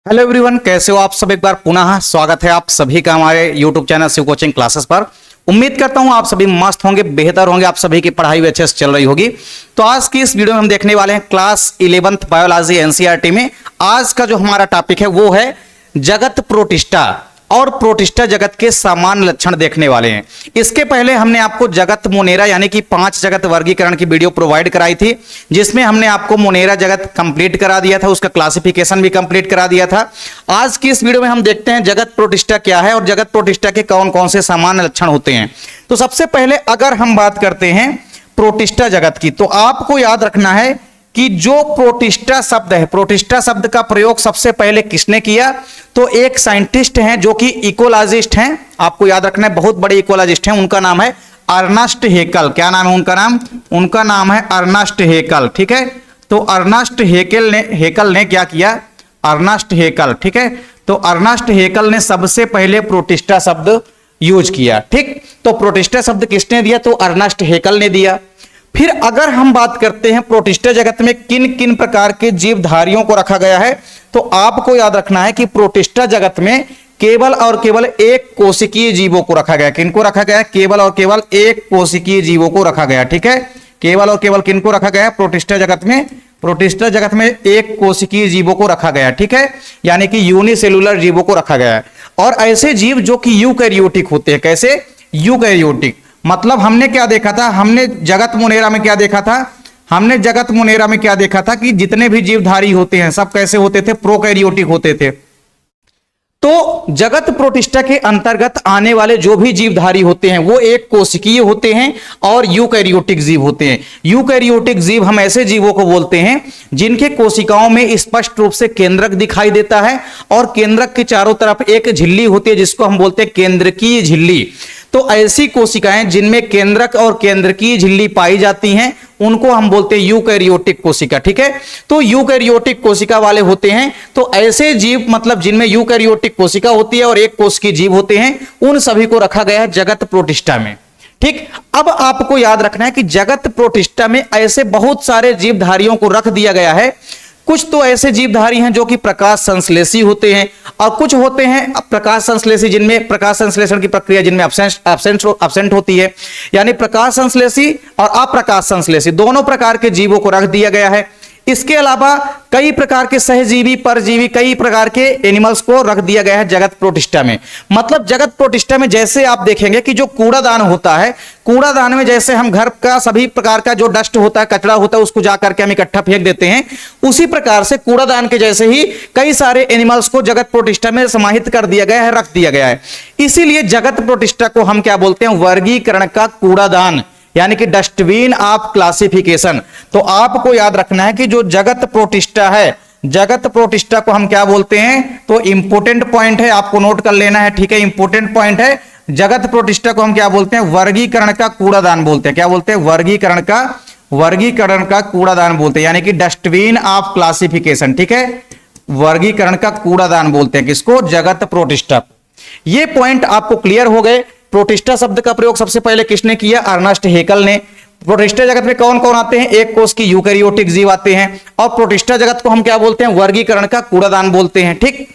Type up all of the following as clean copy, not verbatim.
Hello everyone, कैसे हो आप सब। एक बार पुनः स्वागत है आप सभी का हमारे YouTube channel Shiv coaching classes पर। उम्मीद करता हूं आप सभी मस्त होंगे, बेहतर होंगे, आप सभी की पढ़ाई भी अच्छे से चल रही होगी। तो आज की इस वीडियो में हम देखने वाले हैं क्लास 11th बायोलॉजी एनसीईआरटी में आज का जो हमारा टॉपिक है वो है जगत प्रोटिस्टा और प्रोटिस्टा जगत के सामान्य लक्षण देखने वाले हैं। इसके पहले हमने आपको जगत मोनेरा यानी कि 5 जगत वर्गीकरण की वीडियो प्रोवाइड कराई थी, जिसमें हमने आपको मोनेरा जगत कंप्लीट करा दिया था, उसका क्लासिफिकेशन भी कंप्लीट करा दिया था। आज की इस वीडियो में हम देखते हैं जगत प्रोटिस्टा क्या है और जगत प्रोटिस्टा के कौन कौन से सामान्य लक्षण होते हैं। तो सबसे पहले अगर हम बात करते हैं प्रोटिस्टा जगत की, तो आपको याद रखना है कि जो प्रोटिस्टा शब्द है, प्रोटिस्टा शब्द का प्रयोग सबसे पहले किसने किया, तो एक साइंटिस्ट हैं जो कि इकोलॉजिस्ट हैं। आपको याद रखना है, बहुत बड़े इकोलॉजिस्ट हैं, उनका नाम है अर्नस्ट हेकल। क्या नाम है उनका नाम है अर्नस्ट हेकल। ठीक है, तो अर्नस्ट हेकल ने क्या किया, अर्नस्ट हेकल। ठीक है, तो अर्नस्ट हेकल ने सबसे पहले प्रोटिस्टा शब्द यूज किया। ठीक, तो प्रोटिस्टा शब्द किसने दिया, तो अर्नस्ट हेकल ने दिया। फिर अगर हम बात करते हैं प्रोटिस्टा जगत में किन किन प्रकार के जीवधारियों को रखा गया है, तो आपको याद रखना है कि प्रोटिस्टा जगत में केवल और केवल एक कोशिकीय जीवों को रखा गया। किनको रखा गया, केवल और केवल एक कोशिकीय जीवों को रखा गया। ठीक है, केवल और केवल किनको रखा गया, प्रोटिस्टा जगत में एक कोशिकीय जीवों को रखा गया। ठीक है, यानी कि यूनिसेलुलर जीवों को रखा गया है। और ऐसे जीव जो कि यूकैरियोटिक होते हैं। कैसे, यूकैरियोटिक। मतलब हमने क्या देखा था, हमने जगत मोनेरा में क्या देखा था कि जितने भी जीवधारी होते हैं सब कैसे होते थे, प्रोकैरियोटिक होते थे। तो जगत प्रोटिस्टा के अंतर्गत आने वाले जो भी जीवधारी होते हैं वो एक कोशिकीय होते हैं और यूकैरियोटिक जीव होते हैं। यूकैरियोटिक जीव हम ऐसे जीवों को बोलते हैं जिनके कोशिकाओं में स्पष्ट रूप से केंद्रक दिखाई देता है और केंद्रक के चारों तरफ एक झिल्ली होती है जिसको हम बोलते हैं केंद्रकीय झिल्ली। तो ऐसी कोशिकाएं जिनमें केंद्रक और केंद्रकीय झिल्ली पाई जाती हैं उनको हम बोलते हैं यूकैरियोटिक कोशिका। ठीक है, तो यूकैरियोटिक कोशिका वाले होते हैं। तो ऐसे जीव मतलब जिनमें यूकैरियोटिक कोशिका होती है और एक कोशिकीय जीव होते हैं, उन सभी को रखा गया है जगत प्रोटिस्टा में। ठीक, अब आपको याद रखना है कि जगत प्रोटिस्टा में ऐसे बहुत सारे जीवधारियों को रख दिया गया है। कुछ तो ऐसे जीवधारी हैं जो कि प्रकाश संश्लेषी होते हैं और कुछ होते हैं प्रकाश संश्लेषी जिनमें प्रकाश संश्लेषण की प्रक्रिया जिनमें एब्सेंट होती है। यानी प्रकाश संश्लेषी और अप्रकाश संश्लेषी दोनों प्रकार के जीवों को रख दिया गया है। इसके अलावा कई प्रकार के सहजीवी, परजीवी, कई प्रकार के एनिमल्स को रख दिया गया है जगत प्रोटिस्टा में। मतलब जगत प्रोटिस्टा में जैसे आप देखेंगे कि जो कूड़ादान होता है, कूड़ादान में जैसे हम घर का सभी प्रकार का जो डस्ट होता है, कचरा होता है, उसको जाकर के हम इकट्ठा फेंक देते हैं, उसी प्रकार से कूड़ादान के जैसे ही कई सारे एनिमल्स को जगत प्रोटिस्टा में समाहित कर दिया गया है, रख दिया गया है। इसीलिए जगत प्रोटिस्टा को हम क्या बोलते हैं, वर्गीकरण का कूड़ादान, यानी कि डस्टबिन ऑफ क्लासिफिकेशन। तो आपको याद रखना है कि जो जगत प्रोटिस्टा है, जगत प्रोटिस्टा को हम क्या बोलते हैं, तो इंपोर्टेंट पॉइंट है, आपको नोट कर लेना है। ठीक है, इंपोर्टेंट पॉइंट है, जगत प्रोटिस्टा को हम क्या बोलते हैं, वर्गीकरण का कूड़ादान बोलते हैं। क्या बोलते हैं, वर्गीकरण का कूड़ादान बोलते हैं, यानी कि डस्टबिन ऑफ क्लासिफिकेशन। ठीक है, वर्गीकरण का कूड़ादान बोलते हैं किसको, जगत प्रोटिस्टा। ये पॉइंट आपको क्लियर हो गए। प्रोटिस्टा शब्द का प्रयोग सबसे पहले किसने किया, अर्नस्ट हेकल ने। प्रोटिस्टा जगत में कौन कौन आते हैं, एक कोश की यूकैरियोटिक जीव आते हैं और प्रोटिस्टा जगत को हम क्या बोलते हैं, वर्गीकरण का कूड़ादान बोलते हैं। ठीक,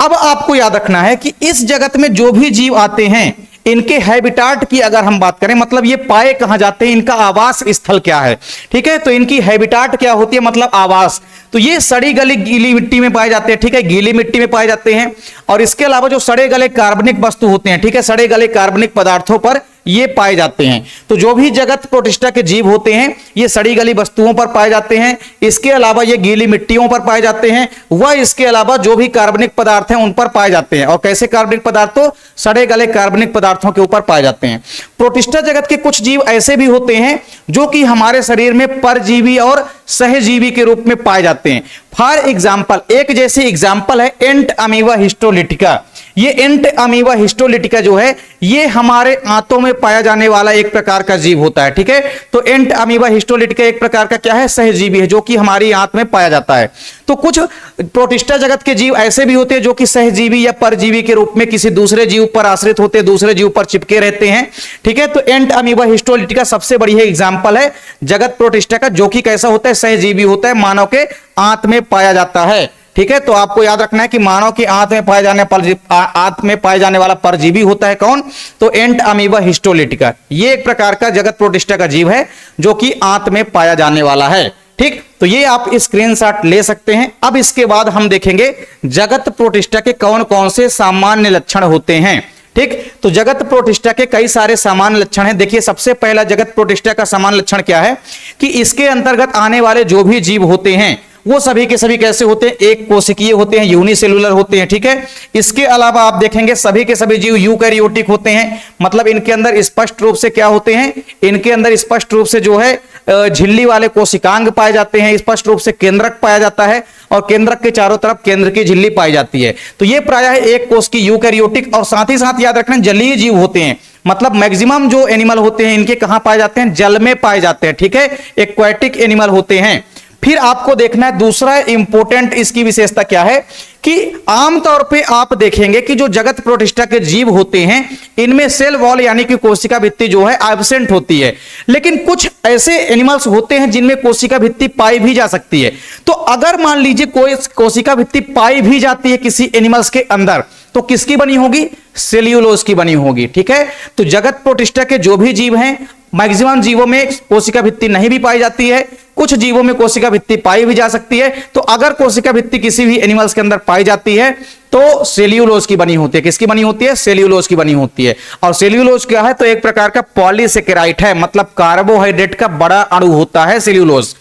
अब आपको याद रखना है कि इस जगत में जो भी जीव आते हैं इनके हैबिटाट की अगर हम बात करें, मतलब ये पाए कहां जाते हैं, इनका आवास स्थल क्या है। ठीक है, तो इनकी हैबिटाट क्या होती है, मतलब आवास। तो ये सड़ी गली गीली मिट्टी में पाए जाते हैं। ठीक है, गीली मिट्टी में पाए जाते हैं। और इसके अलावा जो सड़े गले कार्बनिक वस्तु होते हैं, ठीक है, सड़े गले कार्बनिक पदार्थों पर ये पाए जाते हैं। तो जो भी जगत प्रोटिस्टा के जीव होते हैं ये सड़ी गली वस्तुओं पर पाए जाते हैं। इसके अलावा ये गीली मिट्टियों पर पाए जाते हैं, वह इसके अलावा जो भी कार्बनिक पदार्थ हैं उन पर पाए जाते हैं। और कैसे कार्बनिक पदार्थों, सड़े गले कार्बनिक पदार्थों के ऊपर पाए जाते हैं। प्रोटिस्टा जगत के कुछ जीव ऐसे भी होते हैं जो कि हमारे शरीर में परजीवी और सहजीवी के रूप में पाए जाते हैं। फॉर एग्जाम्पल, एक जैसे एग्जाम्पल है एंट अमीबा हिस्टोलिटिका। ये एंट अमीबा हिस्टोलिटिका जो है ये हमारे आंतों में पाया जाने वाला एक प्रकार का जीव होता है। ठीक है, तो एंट अमीबा हिस्टोलिटिका एक प्रकार का क्या है, सहजीवी है, जो कि हमारी आंत में पाया जाता है। तो कुछ प्रोटिस्टा जगत के जीव ऐसे भी होते हैं जो कि सहजीवी या परजीवी के रूप में किसी दूसरे जीव पर आश्रित होते हैं, दूसरे जीव पर चिपके रहते हैं। ठीक है, तो एंट अमीबा हिस्टोलिटिका सबसे बढ़िया एग्जाम्पल है जगत प्रोटिस्टा का, जो कि कैसा होता है, सहजीवी होता है, मानव के आंत में पाया जाता है। ठीक है, तो आपको याद रखना है कि मानव की आंत में पाए जाने आंत में पाए जाने वाला परजीवी होता है कौन, तो एंट अमीबा हिस्टोलिटिका। ये एक प्रकार का जगत प्रोटिस्टा का जीव है जो कि आंत में पाया जाने वाला है। ठीक, तो ये आप स्क्रीनशॉट ले सकते हैं। अब इसके बाद हम देखेंगे जगत प्रोटिस्टा के कौन कौन से सामान्य लक्षण होते हैं। ठीक, तो जगत प्रोटिस्टा के कई सारे सामान्य लक्षण हैं। देखिए, सबसे पहला जगत प्रोटिस्टा का सामान्य लक्षण क्या है कि इसके अंतर्गत आने वाले जो भी जीव होते हैं वो सभी के सभी कैसे होते हैं, एक कोशिकीय होते हैं, यूनिसेलुलर होते हैं। ठीक है, इसके अलावा आप देखेंगे सभी के सभी जीव यूकैरियोटिक होते हैं, मतलब इनके अंदर स्पष्ट रूप से क्या होते हैं, इनके अंदर स्पष्ट रूप से जो है झिल्ली वाले कोशिकांग पाए जाते हैं, स्पष्ट रूप से केंद्रक पाया जाता है और केंद्रक के चारों तरफ केंद्र की झिल्ली पाई जाती है। तो ये प्रायः एक कोश की यूकैरियोटिक, और साथ ही साथ याद रखना जलीय जीव होते हैं, मतलब मैक्सिमम जो एनिमल होते हैं इनके कहां पाए जाते हैं, जल में पाए जाते हैं। ठीक है, एक्वाटिक एनिमल होते हैं। फिर आपको देखना है दूसरा इंपॉर्टेंट इसकी विशेषता क्या है कि आमतौर पे आप देखेंगे कि जो जगत प्रोटिस्टा के जीव होते हैं इनमें सेल वॉल यानी कि कोशिका भित्ति जो है एब्सेंट होती है, लेकिन कुछ ऐसे एनिमल्स होते हैं जिनमें कोशिका भित्ति पाई भी जा सकती है। तो अगर मान लीजिए कोई कोशिका भित्ति पाई भी जाती है किसी एनिमल्स के अंदर, तो किसकी बनी होगी, सेल्यूलोज की बनी होगी। ठीक है, तो जगत प्रोटिस्टा के जो भी जीव हैं मैक्सिमम जीवों में कोशिका भित्ति नहीं भी पाई जाती है, कुछ जीवों में कोशिका भित्ति पाई भी जा सकती है। तो अगर कोशिका भित्ति किसी भी एनिमल्स के अंदर पाई जाती है तो सेल्यूलोज की बनी होती है। किसकी बनी होती है, सेल्यूलोज की बनी होती है। और सेल्यूलोज क्या है, तो एक प्रकार का पॉलीसेकेराइड है, मतलब कार्बोहाइड्रेट का बड़ा अणु होता है सेल्यूलोज।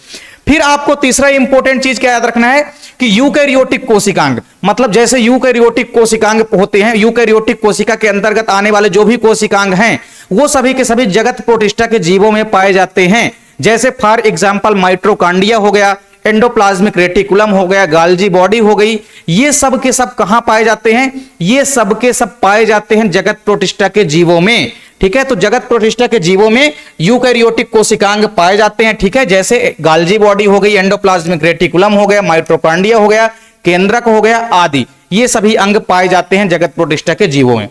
फिर आपको तीसरा इंपॉर्टेंट चीज क्या याद रखना है कि यूकैरियोटिक कोशिकांग, मतलब जैसे यूकैरियोटिक कोशिकांग होते हैं, यूकैरियोटिक कोशिका के अंतर्गत आने वाले जो भी कोशिकांग हैं वो सभी के सभी जगत प्रोटिस्टा के जीवों में पाए जाते हैं। जैसे फॉर एग्जांपल माइट्रोकांडिया हो गया, एंडोप्लाज्मिक रेटिकुलम हो गया, गाल्जी बॉडी हो गई, ये सब के सब कहां पाए जाते हैं, ये सब के सब पाए जाते हैं जगत प्रोटिस्टा के जीवों में। ठीक है, तो जगत प्रोटिस्टा के जीवों में यूकैरियोटिक कोशिकांग पाए जाते हैं। ठीक है, जैसे गाल्जी बॉडी हो गई, एंडोप्लाज्मिक रेटिकुलम हो गया, माइट्रोकांडिया हो गया, केंद्रक हो गया आदि, ये सभी अंग पाए जाते हैं जगत प्रोटिस्टा के जीवों में।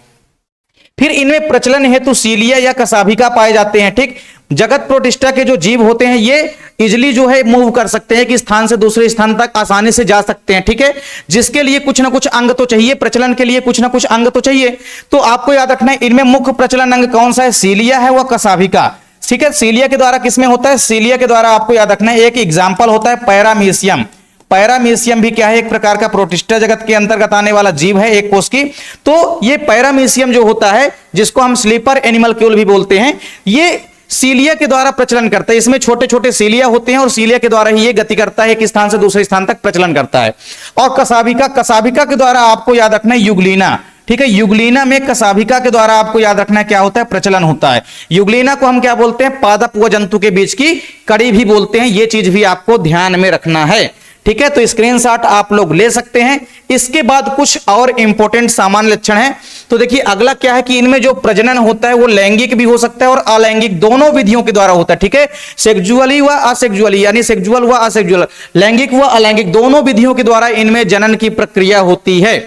फिर इनमें प्रचलन हेतु सीलिया या कसाभिका पाए जाते हैं। ठीक, जगत प्रोटिस्टा के जो जीव होते हैं ये इजिली जो है मूव कर सकते हैं, कि स्थान से दूसरे स्थान तक आसानी से जा सकते हैं। ठीक है, जिसके लिए कुछ ना कुछ अंग तो चाहिए, प्रचलन के लिए कुछ ना कुछ अंग तो चाहिए। तो आपको याद रखना है इनमें मुख्य प्रचलन अंग कौन सा है, सीलिया है व कसाभिका। ठीक है, सीलिया के द्वारा किसमें होता है, सीलिया के द्वारा आपको याद रखना है एक एग्जाम्पल होता है पैरामीशियम। पैरामीशियम भी क्या है, एक प्रकार का प्रोटिस्टा जगत के अंतर्गत आने वाला जीव है, एक कोश की। तो ये पैरामीशियम जो होता है, जिसको हम स्लीपर एनिमलक्यूल भी बोलते हैं, ये सीलिया के द्वारा प्रचलन करता है। इसमें छोटे छोटे सीलिया होते हैं और सीलिया के द्वारा ही ये गति करता है, एक स्थान से दूसरे स्थान तक प्रचलन करता है। और कसाभिका, कसाभिका के द्वारा आपको याद रखना है युगलीना। ठीक है, युगलीना में कसाभिका के द्वारा आपको याद रखना है क्या होता है, प्रचलन होता है। युगलीना को हम क्या बोलते हैं, पादप व जंतु के बीच की कड़ी भी बोलते हैं। ये चीज भी आपको ध्यान में रखना है। ठीक है, तो स्क्रीनशॉट आप लोग ले सकते हैं। इसके बाद कुछ और इंपॉर्टेंट सामान्य लक्षण हैं। तो देखिए अगला क्या है कि इनमें जो प्रजनन होता है वो लैंगिक भी हो सकता है और अलैंगिक, दोनों विधियों के द्वारा होता है। ठीक है, सेक्सुअली व असेक्सुअली, यानी सेक्सुअल व असेक्सुअल, लैंगिक व अलैंगिक दोनों विधियों के द्वारा इनमें जनन की प्रक्रिया होती है।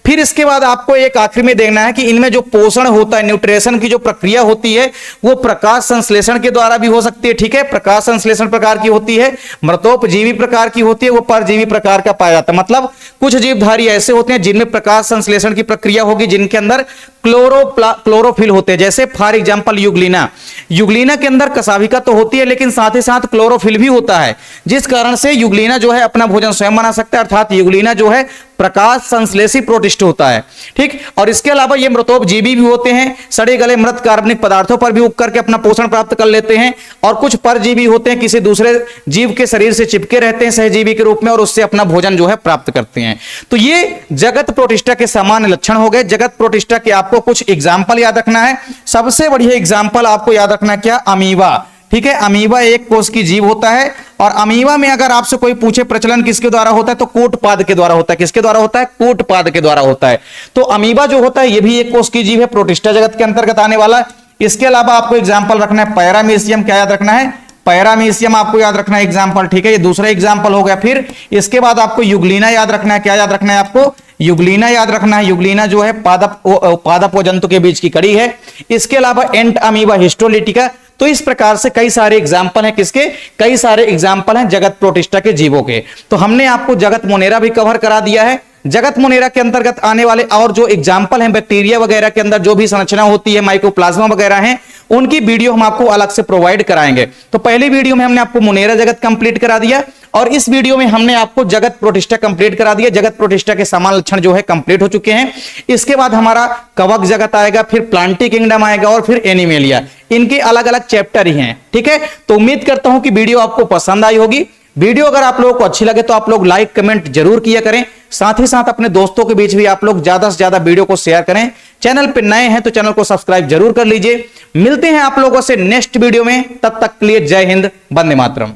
फिर इसके बाद आपको एक आखिरी में देखना है कि इनमें जो पोषण होता है, न्यूट्रिशन की जो प्रक्रिया होती है वो प्रकाश संश्लेषण के द्वारा भी हो सकती है। ठीक है, प्रकाश संश्लेषण प्रकार की होती है, मृतोपजीवी प्रकार की होती है, वो परजीवी प्रकार का पाया जाता है। मतलब कुछ जीवधारी ऐसे होते हैं जिनमें प्रकाश संश्लेषण की प्रक्रिया होगी, जिनके अंदर क्लोरोफिल होते हैं। जैसे फॉर एग्जांपल युगलीना, युगलीना के अंदर कसाभिका तो होती है लेकिन साथ ही साथ क्लोरोफिल भी होता है, जिस कारण से युगलीना जो है अपना भोजन स्वयं बना सकता है, अर्थात युगलीना जो है प्रकाश संश्लेषी प्रोटिस्ट होता है। ठीक, और इसके अलावा ये मृतोपजीवी भी होते हैं, सड़े गले मृत कार्बनिक पदार्थों पर भी उग करके अपना पोषण प्राप्त कर लेते हैं। और कुछ परजीवी होते हैं, किसी दूसरे जीव के शरीर से चिपके रहते हैं सहजीवी के रूप में और उससे अपना भोजन जो है प्राप्त करते हैं। तो ये जगत प्रोटिस्टा के सामान्य लक्षण हो गए। जगत प्रोटिस्टा के आपको कुछ एग्जाम्पल याद रखना है। सबसे बढ़िया एग्जाम्पल आपको याद रखना है क्या, अमीबा। ठीक है, अमीबा एक कोश की जीव होता है और अमीबा में अगर आपसे कोई पूछे प्रचलन किसके द्वारा होता है तो कूटपाद के द्वारा होता है। किसके द्वारा होता है, कूटपाद के द्वारा होता है। तो अमीबा जो होता है ये भी एक कोश की जीव है, प्रोटिस्टा जगत के अंतर्गत आने वाला। इसके अलावा आपको एग्जाम्पल रखना है पैरामीशियम, क्या याद रखना है, पैरामीशियम आपको याद रखना है एग्जाम्पल। ठीक है, ये दूसरा एग्जाम्पल हो गया। फिर इसके बाद आपको युगलीना याद रखना है, क्या याद रखना है आपको, युगलीना याद रखना है। युगलीना जो है पादप व जंतु के बीच की कड़ी है। इसके अलावा एंट अमीबा हिस्टोलिटिका, तो इस प्रकार से कई सारे एग्जाम्पल हैं किसके, कई सारे एग्जाम्पल हैं जगत प्रोटिस्टा के जीवों के। तो हमने आपको जगत मोनेरा भी कवर करा दिया है। जगत मोनेरा के अंतर्गत आने वाले और जो एग्जाम्पल हैं बैक्टीरिया वगैरह के अंदर जो भी संरचना होती है, माइकोप्लाज्मा वगैरह हैं, उनकी वीडियो हम आपको अलग से प्रोवाइड कराएंगे। तो पहली वीडियो में हमने आपको मोनेरा जगत कंप्लीट करा दिया और इस वीडियो में हमने आपको जगत प्रोटिस्टा कंप्लीट करा दिया। जगत प्रोटिस्टा के समान लक्षण जो है कंप्लीट हो चुके हैं। इसके बाद हमारा कवक जगत आएगा, फिर प्लांटी किंगडम आएगा और फिर एनिमेलिया। इनके अलग अलग चैप्टर ही हैं, ठीक है। तो उम्मीद करता हूं कि वीडियो आपको पसंद आई होगी। वीडियो अगर आप लोगों को अच्छी लगे तो आप लोग लाइक कमेंट जरूर किया करें। साथ ही साथ अपने दोस्तों के बीच भी आप लोग ज्यादा से ज्यादा वीडियो को शेयर करें। चैनल पे नए हैं तो चैनल को सब्सक्राइब जरूर कर लीजिए। मिलते हैं आप लोगों से नेक्स्ट वीडियो में, तब तक के लिए जय हिंद, वंदे मातरम।